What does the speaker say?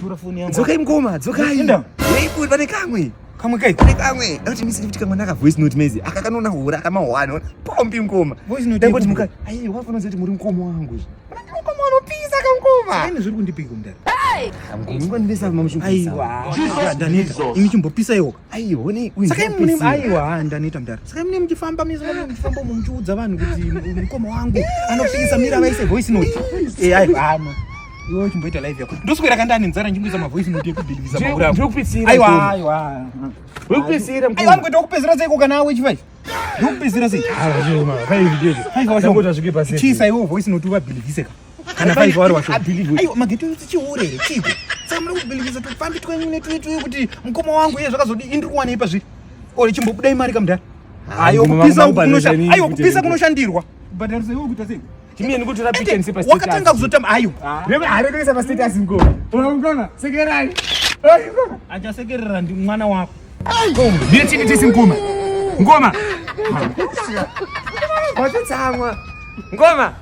tora phone yangu. Dzokai mukoma, dzokai. Yei pane kamwe. Kamwe kai. Pane kamwe. Ati misi kuti kamwe naka voice note mezi. Akakanona hura akamawana. Pombi mukoma. Voice note. Ndangoti mukai. Ai wafana kuti muri mukoma wangu. Mukoma unopisa kamukoma. Haina zviri kundipika mudhara. Mungu ndisa mamushungisa. Aiwa. Ndaneta. Imi chimbopisa iwo. Aiwa ne. Saka mune aiwa ndaneta mudhara. Saka mune mchifamba mizo mchifamba mumuchiudza vanhu kuti mukoma wangu anopisa mira vaise voice note. Aiwa ano. Iwe chimboita live yako. Ndoswera kandani nzara njimbuisa ma voice note yekubhilivisa maura. Ndokupitsira. Aiwa. Wekupedzesera mukoma. Aiwa ngoita kupedzera sei kana awe chivai. Ndokupedzera sei. Zvima. Vaividezi. Ngota zvike pasi. Chisa iwo voice note vabhiliviseka. Kana 5 vari washo. Aiwa mageto chiurere chiko. Saka muri kubhilivisa tofambi twenyu kuti mukoma wangu iye zvakazodi indiri kuwana ipa zvi. Ore chimbobuda imari kamudhara. Aiwa kupisa kunosha. Aiwa kupisa kunoshandirwa. Bhadharisa iwo kuita sei. Chimie nikutora picha nisipa status. Wakatanga kuzotamba ayo. Rema arekuisa pa status ngoma. Unaona? Sekerai. Achasekerera ndi mwana wako. Ndiri chini tisi ngoma. Ngoma. Watotsamwa. Ngoma.